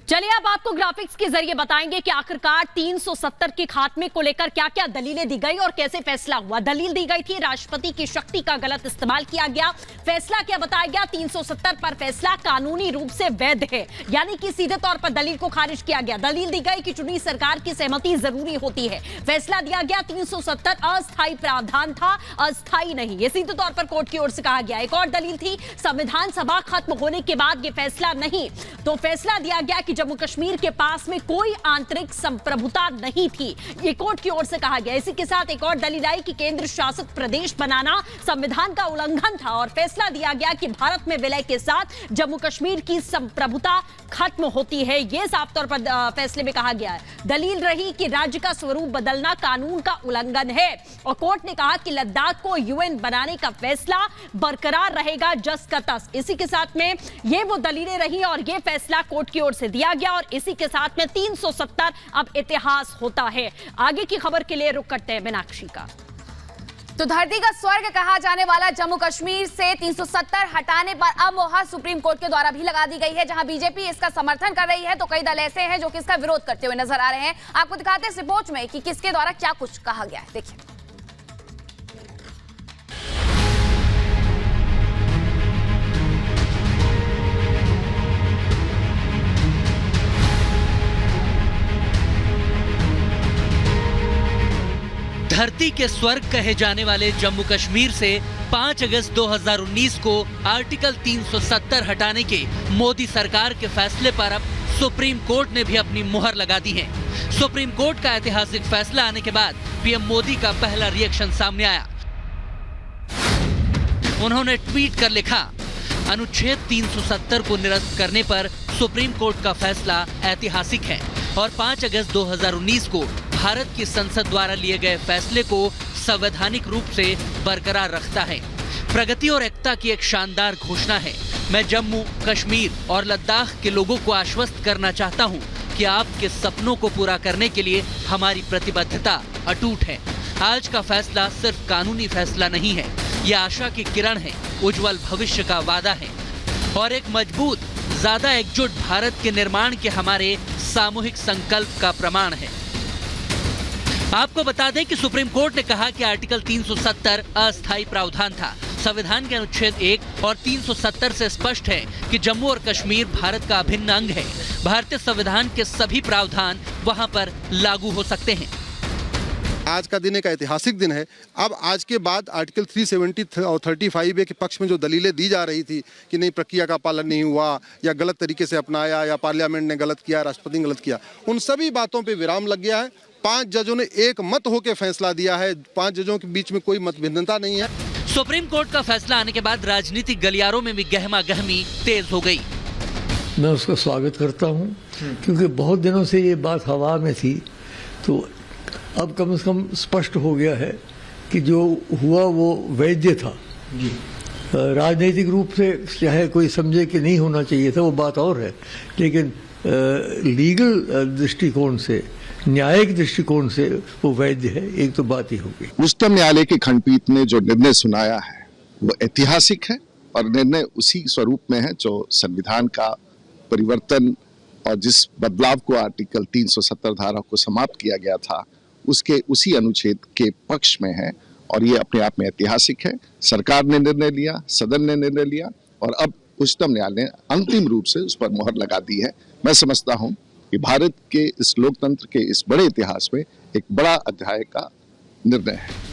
चलिए अब आपको ग्राफिक्स के जरिए बताएंगे कि आखिरकार 370 के खात्मे को लेकर क्या क्या दलीलें दी गई और कैसे फैसला हुआ। दलील दी गई थी राष्ट्रपति की शक्ति का गलत इस्तेमाल किया गया। फैसला क्या बताया गया, 370 पर फैसला कानूनी रूप से वैध है, यानी कि सीधे तौर पर दलील को खारिज किया गया। दलील दी गई कि चुनी सरकार की सहमति जरूरी होती है। फैसला दिया गया 370 अस्थायी प्रावधान था, अस्थायी नहीं, ये सीधे तौर पर कोर्ट की ओर से कहा गया। एक और दलील थी संविधान सभा खत्म होने के बाद ये फैसला नहीं, तो फैसला दिया गया कि जम्मू कश्मीर के पास में कोई आंतरिक संप्रभुता नहीं थी, ये कोर्ट की ओर से कहा गया। इसी के साथ एक और दलील आई कि केंद्र शासित प्रदेश बनाना संविधान का उल्लंघन था और फैसला दिया गया कि भारत में विलय के साथ जम्मू कश्मीर की संप्रभुता खत्म होती है, यह साफ तौर पर फैसले में कहा गया है। दलील रही कि राज्य का स्वरूप बदलना कानून का उल्लंघन है और कोर्ट ने कहा कि लद्दाख को यूएन बनाने का फैसला बरकरार रहेगा जस का तस। इसी के साथ में ये वो दलीलें रही और ये फैसला कोर्ट की ओर से दिया गया और इसी के साथ में 370 अब इतिहास होता है। आगे की खबर के लिए रुक करते हैं मीनाक्षी का। तो धरती का स्वर्ग कहा जाने वाला जम्मू कश्मीर से 370 हटाने पर अब मुहर सुप्रीम कोर्ट के द्वारा भी लगा दी गई है। जहां बीजेपी इसका समर्थन कर रही है तो कई दल ऐसे हैं जो कि इसका विरोध करते हुए नजर आ रहे हैं। आपको दिखाते हैं इस रिपोर्ट में कि किसके द्वारा क्या कुछ कहा गया है, देखिए। धरती के स्वर्ग कहे जाने वाले जम्मू कश्मीर से 5 अगस्त 2019 को आर्टिकल 370 हटाने के मोदी सरकार के फैसले पर अब सुप्रीम कोर्ट ने भी अपनी मुहर लगा दी है। सुप्रीम कोर्ट का ऐतिहासिक फैसला आने के बाद पीएम मोदी का पहला रिएक्शन सामने आया। उन्होंने ट्वीट कर लिखा, अनुच्छेद 370 को निरस्त करने पर सुप्रीम कोर्ट का फैसला ऐतिहासिक है और 5 अगस्त 2019 को भारत की संसद द्वारा लिए गए फैसले को संवैधानिक रूप से बरकरार रखता है। प्रगति और एकता की एक शानदार घोषणा है। मैं जम्मू कश्मीर और लद्दाख के लोगों को आश्वस्त करना चाहता हूं कि आपके सपनों को पूरा करने के लिए हमारी प्रतिबद्धता अटूट है। आज का फैसला सिर्फ कानूनी फैसला नहीं है, यह आशा की किरण है, उज्जवल भविष्य का वादा है और एक मजबूत, ज्यादा एकजुट भारत के निर्माण के हमारे सामूहिक संकल्प का प्रमाण है। आपको बता दें कि सुप्रीम कोर्ट ने कहा कि आर्टिकल 370 अस्थायी प्रावधान था। संविधान के अनुच्छेद 1 और 370 से स्पष्ट है कि जम्मू और कश्मीर भारत का अभिन्न अंग है। भारतीय संविधान के सभी प्रावधान वहां पर लागू हो सकते हैं। आज का दिन एक ऐतिहासिक दिन है। अब आज के बाद आर्टिकल 370 और 35A के पक्ष में जो दलीलें दी जा रही थी कि नहीं प्रक्रिया का पालन नहीं हुआ या गलत तरीके से अपनाया या पार्लियामेंट ने गलत किया, राष्ट्रपति ने गलत किया, उन सभी बातों पे विराम लग गया है। 5 जजों ने एक मत होकर फैसला दिया है। 5 जजों के बीच में कोई मतभिन्नता नहीं है। सुप्रीम कोर्ट का फैसला आने के बाद राजनीतिक गलियारों में भी गहमा गहमी तेज हो गई। मैं उसका स्वागत करता हूं क्योंकि बहुत दिनों से ये बात हवा में थी, तो अब कम से कम स्पष्ट हो गया है कि जो हुआ वो वैध था। राजनीतिक रूप से चाहे कोई समझे कि नहीं होना चाहिए था वो बात और है, लेकिन लीगल दृष्टिकोण से, न्यायिक दृष्टिकोण से वो वैध है। एक तो बात ही होगी। उच्चतम न्यायालय की खंडपीठ ने जो निर्णय सुनाया है वो ऐतिहासिक है और निर्णय उसी स्वरूप में है जो संविधान का परिवर्तन और जिस बदलाव को आर्टिकल 370 धारा को समाप्त किया गया था उसके उसी अनुच्छेद के पक्ष में है और ये अपने आप में ऐतिहासिक है। सरकार ने निर्णय लिया, सदन ने निर्णय लिया और अब उच्चतम न्यायालय ने अंतिम रूप से उस पर मुहर लगा दी है। मैं समझता हूं कि भारत के इस लोकतंत्र के इस बड़े इतिहास में एक बड़ा अध्याय का निर्णय है।